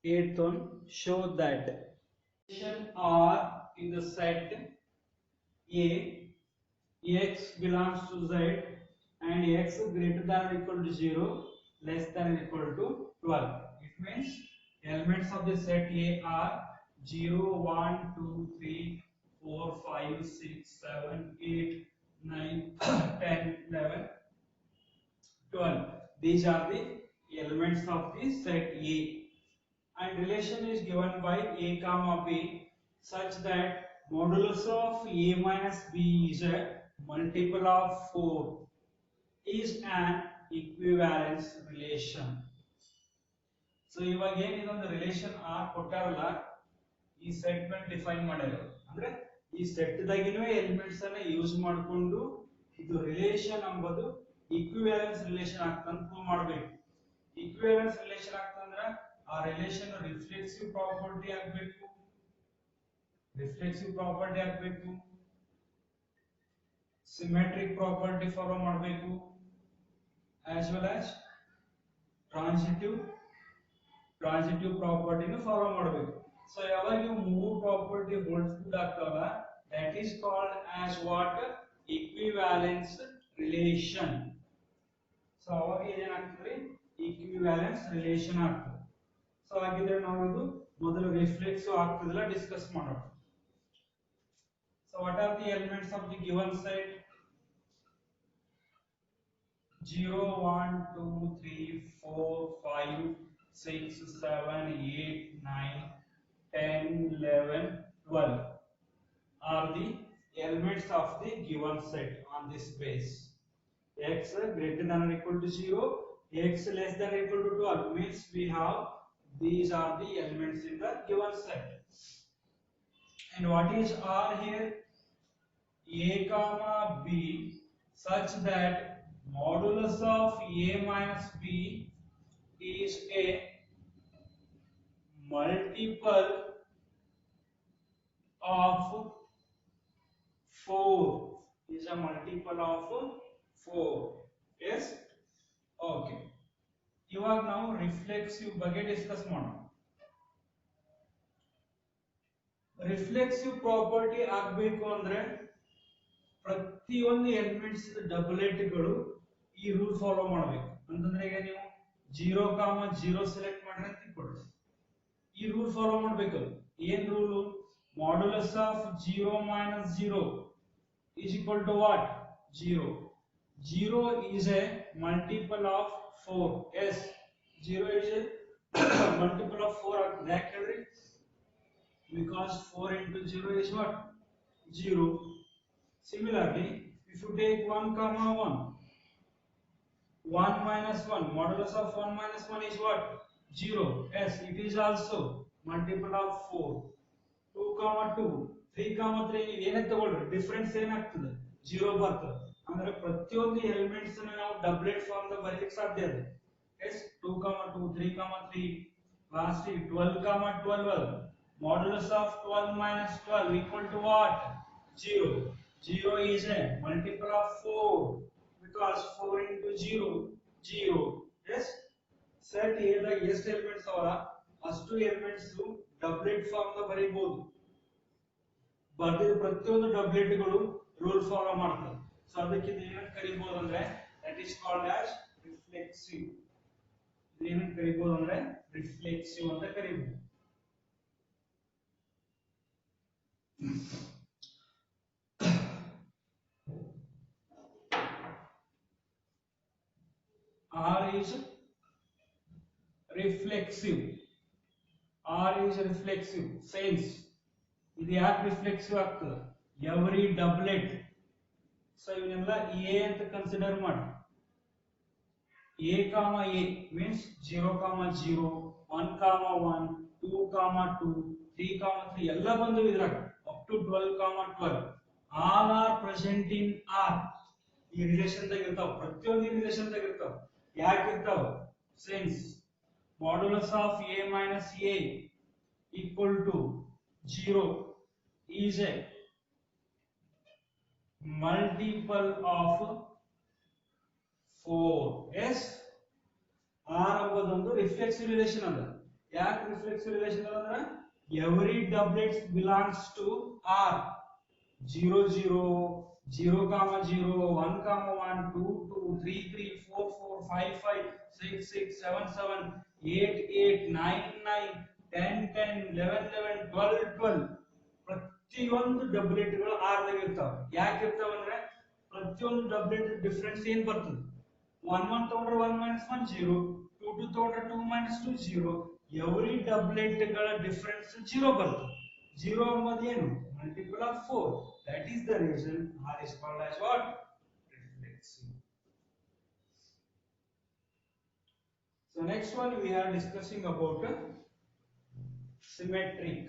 Eighth one, show that relation R in the set A, x belongs to Z and x greater than or equal to 0, less than or equal to 12. It means elements of the set A are 0, 1, 2, 3, 4, 5, 6, 7, 8, 9, 10, 11, 12. These are the elements of the set A. And relation is given by a comma b such that modulus of a minus b is a multiple of 4 is an equivalence relation. So ಇವಾಗ ಏನು ಇದೊಂದು relation R ಕೊಟ್ಟಾರಲ್ಲ ಈ set ಮೇಲೆ define ಮಾಡ್ಯಾರ ಅಂದ್ರೆ ಈ set ದಾಗಿನವೇ elements ಅನ್ನ use ಮಾಡಿಕೊಂಡು ಇದು ರಿಲೇಷನ್ ಎಂಬುದು ಈಕ್ವಿವ್ಯಾಲೆನ್ಸ್ ರಿಲೇಷನ್ ಆಗ್ತಂತ ಪ್ರೂವ್ ಮಾಡಬೇಕು. ಈಕ್ವಿವ್ಯಾಲೆನ್ಸ್ ರಿಲೇಷನ್ ಆಗ್ತಂದ್ರೆ ಆ ರಿಲೇಷನ್ ರಿಫ್ಲೆಕ್ಸಿವ್ ಪ್ರಾಪರ್ಟಿ ಆಗಬೇಕು, ಸಿಮೆಟ್ರಿಕ್ ಪ್ರಾಪರ್ಟಿ ಫಾಲೋ ಮಾಡಬೇಕು, as well as ಟ್ರಾನ್ಸಿಟಿವ್ ಪ್ರಾಪರ್ಟಿನ ಫಾಲೋ ಮಾಡಬೇಕು. ಸೊ ಯಾವಾಗ ಇವು ಮೂರು ಪ್ರಾಪರ್ಟಿ ಹೋಲ್ಡ್ ಆಗ್ತಾವಲ್ಲ that is called as what equivalence relation. So ಅವಾಗ ಏನಾಗ್ತದೆ equivalence relation ಆಗ್ತದೆ. ಸೊ ಹಾಗಿದ್ರೆ ನಾವು ಇದು ಮೊದಲು ರಿಫ್ಲೆಕ್ಸಿವ್ ಆಗ್ತದಲ್ಲ ಡಿಸ್ಕಸ್ ಮಾಡೋಣ. So what are the elements of the given set? 0, 1, 2, 3, 4, 5, 6, 7, 8, 9, 10, 11, 12 are the elements of the given set on this base. X greater than or equal to 0, x less than or equal to 12 means we have these are the elements in the given set. And what is R here? A comma B such that modulus of A minus B is a multiple of 4. Is a multiple of 4. Yes? Okay. ಇವಾಗ ನಾವು reflexive ಬಗ್ಗೆ discuss ಮಾಡೋಣ. Reflexive property ಆಗಬೇಕು ಅಂದ್ರೆ ಪ್ರತಿಯೊಂದು elements ಡಬಲೇಟ್ಗಳು ಈ rule follow ಮಾಡಬೇಕು. ಅಂತಂದ್ರೆ ಈಗ ನೀವು 0, 0 ಸೆಲೆಕ್ಟ್ ಮಾಡ್ರಿ ಅಂತ ಇಟ್ಕೊಳ್ಳಿ, ಈ ರೂಲ್ ಫಾಲೋ ಮಾಡಬೇಕು. ಏನ್ rule? Modulus of 0 minus 0 is equal to what? 0. 0 is a multiple of 4. Yes, 0 is a multiple of 4 ಆಗ್ತದೆ. ಯಾಕೆ ಹೇಳ್ರಿ? Because 4 into 0 is what? 0. Similarly, if you take 1 comma 1, 1 minus 1, modulus of 1 minus 1 is what? 0. Yes, it is also multiple of 4. 2 comma 2, 3 comma 3 ಏನೇ ತಗೊಳ್ರಿ difference ಏನಾಗ್ತದೆ? 0 ಬರ್ತದೆ. ಅಂದ್ರೆ ಪ್ರತಿಯೊಂದು elements ಅನ್ನು ನಾವು ಡಬಲೇಟ್ ಫಾರ್ಮ್ ದಾಗ ಬರೆಯಲಿಕ್ಕೆ ಸಾಧ್ಯ ಇದೆ. Yes, 2 comma 2, 3 comma 3, lastly 12 comma 12. Modulus of 12 minus 12 equal to what? 0. 0 is a multiple of 4 because 4 into 0, 0. Yes, set A the ಎಷ್ಟು ಎಲಿಮೆಂಟ್ಸ್ ಅವರ ಅಷ್ಟು ಎಲಿಮೆಂಟ್ಸ್ ಡಬಲೇಟ್ ಫಾರ್ಮ್ ದ ಬರೀಬಹುದು. ಬರ್ದಿದ ಪ್ರತಿಯೊಂದು ಡಬಲೇಟ್ಗಳು ರೂಲ್ ಫಾಲೋ ಮಾಡ್ತವೆ. ಸೊ ಅದಕ್ಕೆ ಏನಂತ ಕರೀಬಹುದು ಅಂದ್ರೆ that is called as reflexive. ಏನಂತ ಕರೀಬಹುದು ಅಂದ್ರೆ ರಿಫ್ಲೆಕ್ಸಿವ್ ಅಂತ ಕರೀಬಹುದು. R is reflexive. R is reflexive. Sense. ಇದು ಯಾಕೆ ರಿಫ್ಲೆಕ್ಸಿವ್ ಆಗ್ತದೆ? ಎವ್ರಿ ಡಬ್ಲೆಟ್. ಸೊ ಇವನ್ನೆಲ್ಲ ಎ ಅಂತ ಕನ್ಸಿಡರ್ ಮಾಡಿ. A comma A means 0 comma 0, 1 comma 1, 2 comma 2, 3 comma 3 ಎಲ್ಲ ಬಂದು ಇದ್ರಾಗ up to 12 comma 12. All are present in R. ಈ ರಿಲೇಷನ್ ದಾಗ ಇರ್ತಾವ, ಪ್ರತಿಯೊಂದು ಈ ರಿಲೇಷನ್ ದಾಗ ಇರ್ತಾವ. ಯಾಕೆ ಇರ್ತಾವ? Since modulus of A minus A equal to 0 is a multiple of 4. Yes, R ಎಂಬುದೊಂದು ರಿಫ್ಲೆಕ್ಸಿವ್ ರಿಲೇಷನ್ ಅದ. ಯಾಕೆ ರಿಫ್ಲೆಕ್ಸಿವ್ ರಿಲೇಷನ್ ಅಂದ್ರೆ every doublets belongs to R 0 0 0 comma 0 1 comma 1 2 2 3 3 4 4 5 5 6 6 7 7 8 8 9 9 10 10 11 11 12 12 ಪ್ರತಿಯೊಂದು ಡಬ್ಲೆಟ್ ಗಳು ಆರ್ ದಾಗ ಇರ್ತಾವ ಯಾಕೆ ಇರ್ತಾವ ಅಂದ್ರೆ ಪ್ರತಿಯೊಂದು ಡಬ್ಲೆಟ್ ಡಿಫರೆನ್ಸ್ ಏನ್ ಬರ್ತದೆ 1 1 ತಗೊಂಡ್ರೆ 1 minus 1 0 2 2 ತಗೊಂಡ್ರೆ 2 minus 2 0 ಎವ್ರಿ ಡಬ್ಲೆಟ್ ಗಳ ಡಿಫರೆನ್ಸ್ 0 ಬರ್ತದೆ 0 ಎಂಬುದು ಏನು multiple of 4 that is the reason R is called as what reflexive. So next one we are discussing about symmetric.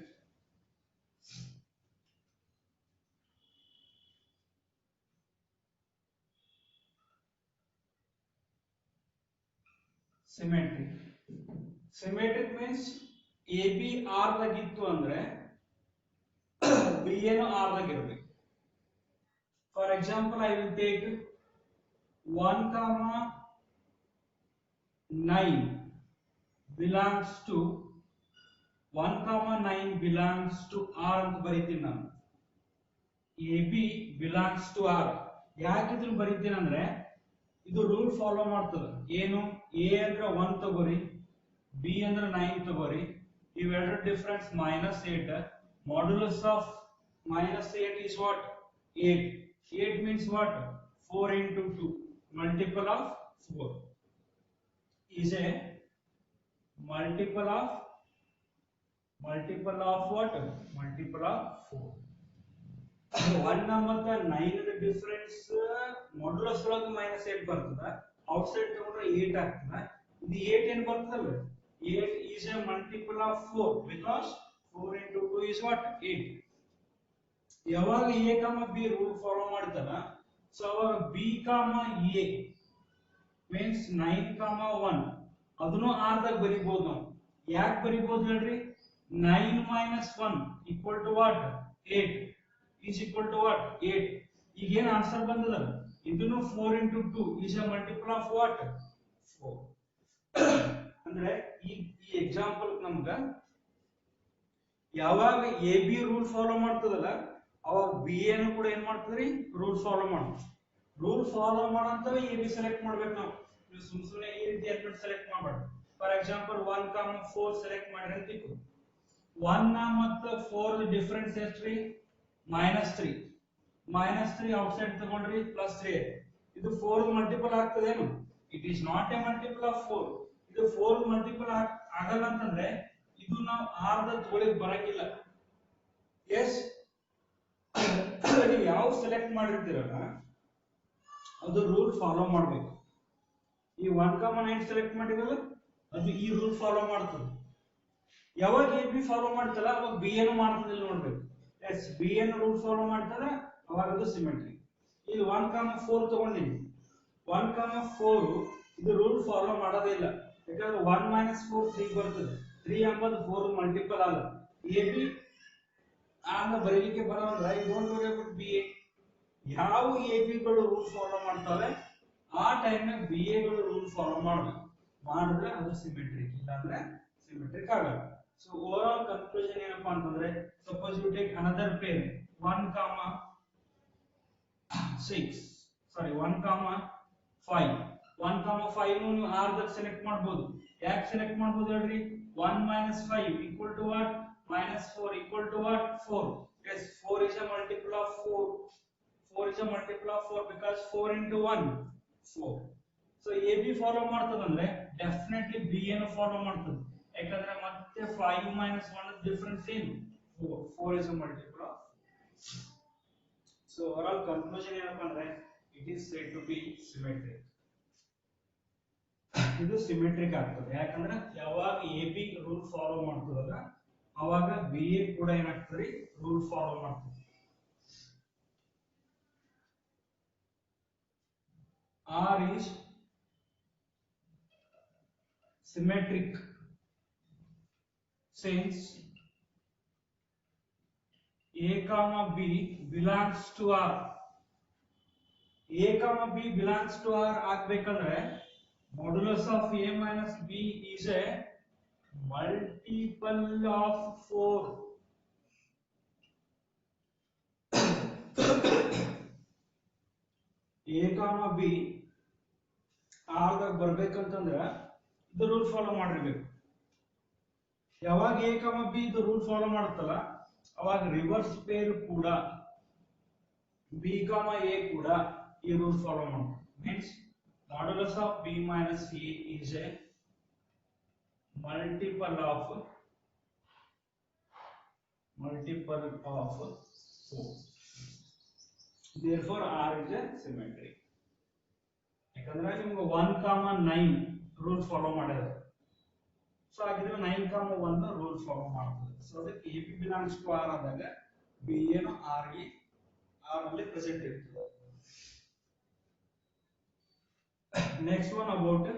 Symmetric means AB R ದಾಗಿತ್ತು ಅಂದ್ರೆ B ಏನು R ದಾಗಿರಬೇಕು. For example, I will take 1 comma 9 belongs to 1 comma 9 belongs to R ಅಂತ ಬರೀತೀನಿ ನಾನು. AB belongs to R. ಯಾಕೆ ಇದನ್ನ ಬರೀತೀನಿ ಅಂದ್ರೆ ಇದು ರೂಲ್ ಫಾಲೋ ಮಾಡ್ತದೆ ಏನು A ಅಂದ್ರೆ 1 ತಗೋರಿ B ಅಂದ್ರೆ 9 ತಗೋರಿ ಇವೆರಡರ difference -8 modulus of -8 is what 8 8 means what 4 into 2 multiple of 4 is a multiple of what multiple of 4 1 ಮತ್ತು 9 ದ ಡಿಫರೆನ್ಸ್ ಮಾಡ್ಯುಲಸ್ ಒಳಗೆ -8 ಬರ್ತದ ಔಟ್ಸೈಡ್ ತಗೊಂಡ್ರೆ 8 ಆಗ್ತದ ಇದು 8 ಏನು ಬರ್ತದಲ್ಲ 8 is a multiple of 4 because 4 into 2 is what 8 ಯಾವಾಗ a b ರೂಲ್ ಫಾಲೋ ಮಾಡ್ತಾನ ಸೊ ಅವಾಗ b a means 9 1 ಅದನ್ನು r ದಾಗ ಬರಿಬಹುದು ನಾವು ಯಾಕೆ ಬರಿಬಹುದು ಹೇಳ್ರಿ 9 minus 1 equal to what 8 is equal to what 8 ಈಗ ಏನು ಆನ್ಸರ್ ಬಂದದ ಇದನ್ನು 4 into 2 is a multiple of what 4 ಅಂದ್ರೆ ಈ ಎಕ್ಸಾಂಪಲ್ ನಮಗ ಯಾವಾಗ ಎ ಬಿ ರೂಲ್ ಫಾಲೋ ಮಾಡ್ತದಲ್ಲ ಅವಾಗ ಬಿ ಎನು ಕೂಡ ಏನ್ ಮಾಡ್ತದ್ರಿ ರೂಲ್ ಫಾಲೋ ಮಾಡ್ತದೆ ರೂಲ್ ಫಾಲೋ ಮಾಡಂತವೇ ಎ ಬಿ ಸೆಲೆಕ್ಟ್ ಮಾಡ್ಬೇಕು ನಾವು ಸುಮ್ಮನೆ ಈ ರೀತಿ ಎಲಿಮೆಂಟ್ ಸೆಲೆಕ್ಟ್ ಮಾಡಬಾರ್ದು ಫಾರ್ ಎಕ್ಸಾಂಪಲ್ 1 4 ಸೆಲೆಕ್ಟ್ ಮಾಡ್ರಿ ಅಂತ ಇಟ್ಕೋ 1 ಮತ್ತು 4 ಡಿಫರೆನ್ಸ್ ಎಷ್ಟ್ರಿ -3 ಔಟ್ಸೈಡ್ ತಗೊಂಡ್ರಿ +3 ಇದು 4 ಮಲ್ಟಿಪಲ್ ಆಗ್ತದೇನು it is not a multiple of 4 ಇದು 4 ಮಲ್ಟಿಪಲ್ ಆಗಲ್ಲ ಅಂತಂದ್ರೆ ಇದು ನಾವು r ದ ತಗೊಳ್ಳಿಕ್ಕೆ ಬರಂಗಿಲ್ಲ ಎಸ್ ನೀವು ಯಾವ ಸೆಲೆಕ್ಟ್ ಮಾಡಿರ್ತೀರಲ್ಲ ಅದು ರೂಲ್ ಫಾಲೋ ಮಾಡಬೇಕು ಈ 1 9 ಸೆಲೆಕ್ಟ್ ಮಾಡಿರಲ್ಲ ಅದು ಈ ರೂಲ್ ಫಾಲೋ ಮಾಡ್ತದೆ ಯಾವಾಗ ಎ ಬಿ ಫಾಲೋ ಮಾಡ್ತಲ್ಲ ಅವಾಗ ಬಿ ಏನು ಮಾಡ್ತದೆ ಇಲ್ಲಿ ನೋಡ್ಬೇಕು ಎಸ್ ಬಿ ಏನು ರೂಲ್ ಫಾಲೋ ಮಾಡ್ತದೆ ಅವಾಗ ಅದು ಸಿಮೆಟ್ರಿ ಇಲ್ಲಿ 1 4 ತಗೊಂಡಿನಿ 1 4 ಇದು ರೂಲ್ ಫಾಲೋ ಮಾಡೋದೇ ಇಲ್ಲ ಯಾಕಂದ್ರೆ 1 4 3 ಬರ್ತದೆ 3 ಎಂಬುದು 4 ಮಲ್ಟಿಪಲ್ ಅಲ್ಲ ಎ ಬಿ ಆಗ ಬರೀಲಿಕ್ಕೆ ಬರೋಲ್ಲ I don't worry about B A ಯಾವ ಎ ಬಿ ಗಳು ರೂಲ್ ಫಾಲೋ ಮಾಡ್ತವೆ ಆ ಟೈಮ್ ನಾಗ ಬಿ ಎ ಗಳು ರೂಲ್ ಫಾಲೋ ಮಾಡಬೇಕು ಮಾಡಿದ್ರೆ ಅದು ಸಿಮೆಟ್ರಿಕ್ ಇಲ್ಲ ಅಂದ್ರೆ ಸಿಮೆಟ್ರಿಕ್ ಆಗಲ್ಲ ಸೊ ಓವರ್ ಆಲ್ ಕನ್ಕ್ಲೂಷನ್ ಏನಪ್ಪಾ ಅಂತಂದ್ರೆ suppose you take another pair 1 5 ನೀವು r ದಾಗ ಸೆಲೆಕ್ಟ್ ಮಾಡಬಹುದು ಯಾಕೆ ಸೆಲೆಕ್ಟ್ ಮಾಡಬಹುದು ಹೇಳ್ರಿ 1 5 equal to what -4 equal to what 4 yes 4 is a multiple of 4 is a multiple of 4 because 4 into 1 4 so ab follow ಮಾಡ್ತದಂದ್ರೆ definitely b ಏನು ಫಾಲೋ ಮಾಡ್ತದೆ ಯಾಕಂದ್ರೆ ಮತ್ತೆ 5 1 ಡಿಫರೆನ್ಸ್ ಏನು 4 is a multiple of so overall conclusion ಏನಪ್ಪಾ ಅಂದ್ರೆ it is said to be symmetric ಇದು symmetric ಆಗ್ತದೆ ಯಾಕಂದ್ರೆ ಯಾವಾಗ ಎ ಬಿ ರೂಲ್ ಫಾಲೋ ಮಾಡ್ತದಲ್ಲ ಅವಾಗ ಬಿ ಎ ಕೂಡ ಏನಾಗ್ತದೆ ರೂಲ್ ಫಾಲೋ ಮಾಡ್ತದೆ R is symmetric since a b belongs to r a b belongs to r ಆಗ್ಬೇಕಂದ್ರೆ modulus of a minus b is a multiple of 4. A comma B R ದಾಗ ಬರ್ಬೇಕಂತಂದ್ರ ಇದು rule follow ಮಾಡಿರ್ಬೇಕು. ಯಾವಾಗ A comma B ಇದು rule follow ಮಾಡುತ್ತಲ್ಲ ಅವಾಗ reverse peer ಕೂಡ B comma A ಕೂಡ ಈ ರೂಲ್ ಫಾಲೋ ಮಾಡುತ್ತೆ. Means modulus of B minus A is a multiple of 4. Therefore R is a symmetry. ಯಾಕಂದ್ರೆ ನಿಮ್ಗೆ 1,9 ರೂಲ್ ಫಾಲೋ ಮಾಡ್ಯಾರ. ಸೊ ಹಾಗಿದ್ರೆ 9,1 ರೂಲ್ ಫಾಲೋ ಮಾಡ್ತದೆ. ಸೊ ಅದಕ್ಕೆ AB belongs to R ಆದಾಗ B ಏನು R ಗೆ R ಅಲ್ಲಿ ಪ್ರೆಸೆಂಟ್ ಇರ್ತದೆ. Next one about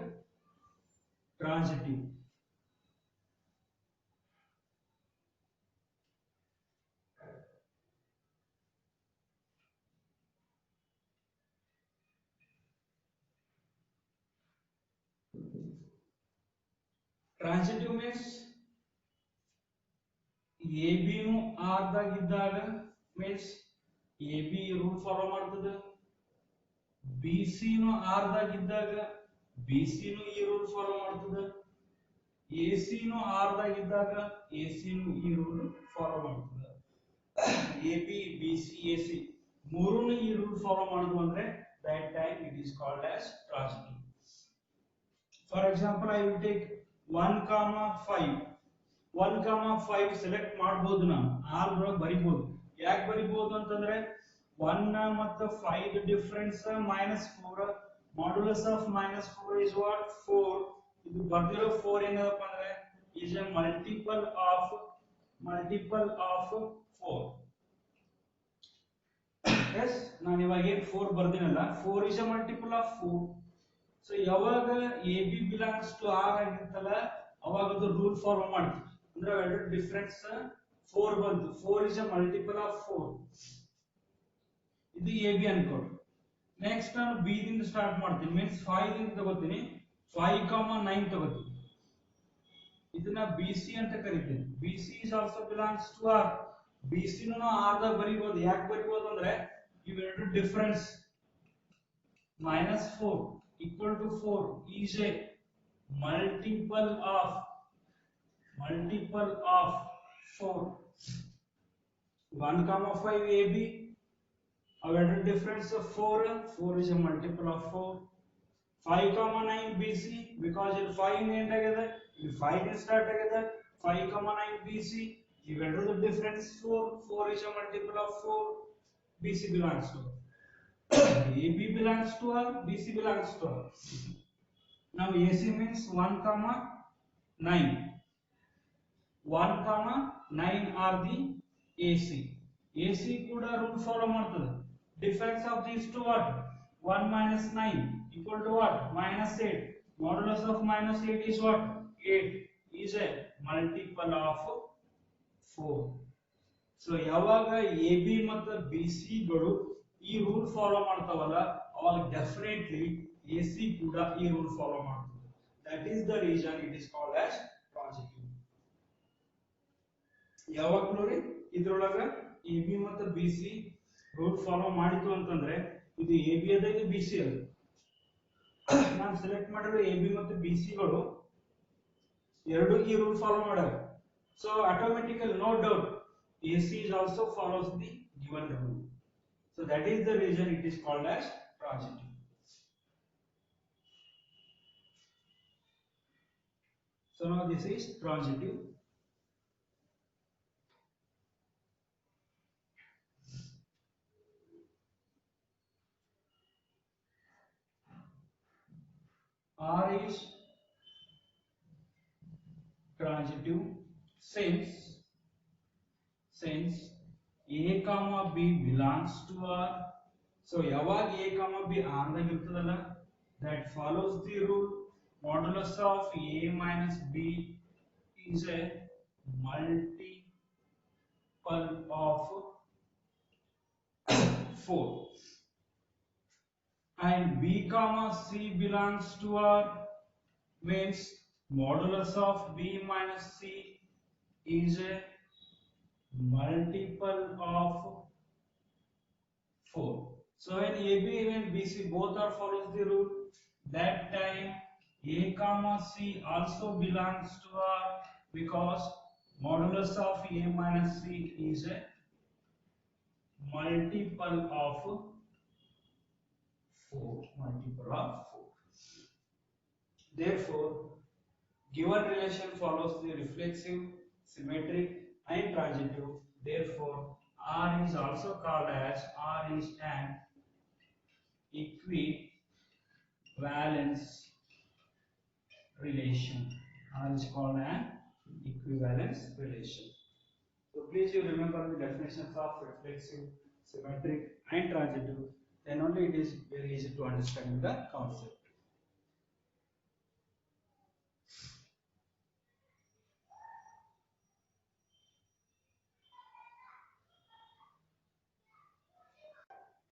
transitive. Transitive means AB ನು R ದಾಗ ಇದ್ದಾಗ ಮೀನ್ಸ್ AB ರೂಲ್ ಫಾಲೋ ಮಾಡ್ತದೆ. BC ನು R ದಾಗ ಇದ್ದಾಗ BC ನು ಈ ರೂಲ್ ಫಾಲೋ ಮಾಡ್ತದೆ. AC ನು R ದಾಗ ಇದ್ದಾಗ AC ನು ಈ ರೂಲ್ ಫಾಲೋ ಮಾಡ್ತದೆ. AB BC AC ಮೂರನ್ನು ಈ ರೂಲ್ ಫಾಲೋ ಮಾಡಿದ್ವು ಅಂದ್ರೆ that time it is called as transitive. For example, I will take 1,5 1,5 select ಮಾಡಬಹುದು. ನಾನು R ಒಳಗೆ ಬರಿಬಹುದು. ಯಾಕೆ ಬರಿಬಹುದು ಅಂತಂದ್ರೆ 1 ಮತ್ತು 5 difference -4. Modulus of -4 is what 4. ಇದು ಬರ್ದಿರೋ 4 ಏನಪ್ಪ ಅಂದ್ರೆ is a multiple of 4. yes ನಾನು ಇವಾಗ ಏನು 4 ಬರ್ದಿನಲ್ಲ 4 is a multiple of 4. So ಯಾವಾಗ AB belongs to R ಆಗಿರ್ತಲ್ಲ ಅವಾಗ ಅದು ರೂಲ್ ಫಾಲೋ ಮಾಡ್ತೀವಿ. ಅಂದ್ರೆ ಎರಡು ಡಿಫರೆನ್ಸ್ 4 ಬಂತು. 4 is a multiple of 4. ಇದು AB ಅನ್ಕೊಳ್ಳಿ. ನೆಕ್ಸ್ಟ್ ನಾನು B ದಿಂದ ಸ್ಟಾರ್ಟ್ ಮಾಡ್ತೀನಿ. ಮೀನ್ಸ್ 5 ದಿಂದ ತಗೋತೀನಿ. 5,9 ತಗೋತೀನಿ. ಇದನ್ನ BC ಅಂತ ಕರೀತೀನಿ. BC is also belongs to R. BC ನು R ದಾಗ ಬರಿಬಹುದು. ಯಾಕೆ ಬರಿಬಹುದು ಅಂದ್ರೆ ಇವೆರಡು difference -4 equal to 4 is a multiple of 4. 1,5 AB our difference of 4 is a multiple of 4. 5,9 BC because it 5 end together, if 5 is start together 5,9 BC even the difference 4 is a multiple of 4. BC belongs to AB belongs to R, BC belongs to R. Now AC means 1,9. 1,9 are the AC. AC ಕೂಡ rule follow ಮಾಡ್ತದೆ. Difference of these two what 1 minus 9 equal to what -8. Modulus of -8 is what 8 is a multiple of 4. So ಯಾವಾಗ AB ಮತ್ತು BC ಗಳು ಈ rule follow ಮಾಡ್ತಾವಲ್ಲ ಅವಾಗ definitely AC ಕೂಡ ಈ rule follow ಮಾಡ್ತದೆ. That is the reason it is called as transitive. ಯಾವಾಗ ನೋಡಿ ಇದ್ರೊಳಗ AB ಮತ್ತು BC ರೂಲ್ ಫಾಲೋ ಮಾಡಿತು ಅಂತಂದ್ರೆ ಇದು AB ಅದ ಇದು BC ಅದ. ನಾನು ಸೆಲೆಕ್ಟ್ ಮಾಡಿರೋ AB ಮತ್ತು BC ಗಳು ಎರಡು ಈ ರೂಲ್ ಫಾಲೋ ಮಾಡ್ಯಾವ. So automatically no doubt AC is also follows the given rule. So that is the reason it is called as transitive. So now this is transitive. R is transitive since A comma B belongs to R. So ಯಾವಾಗ A comma B R ದಾಗ ಇರ್ತದಲ್ಲ that follows the rule modulus of A minus B is a multiple of 4. And B comma C belongs to R means modulus of B minus C is a multiple of 4. So when AB and BC both are follows the rule, that time A comma C also belongs to R, because modulus of A minus C is a multiple of 4. Multiple of 4. Therefore, given relation follows the reflexive, symmetric and transitive. Therefore, R is also called as R is an equivalence relation. R is called an equivalence relation. So please you remember the definitions of reflexive, symmetric and transitive. Then only it is very easy to understand the concept.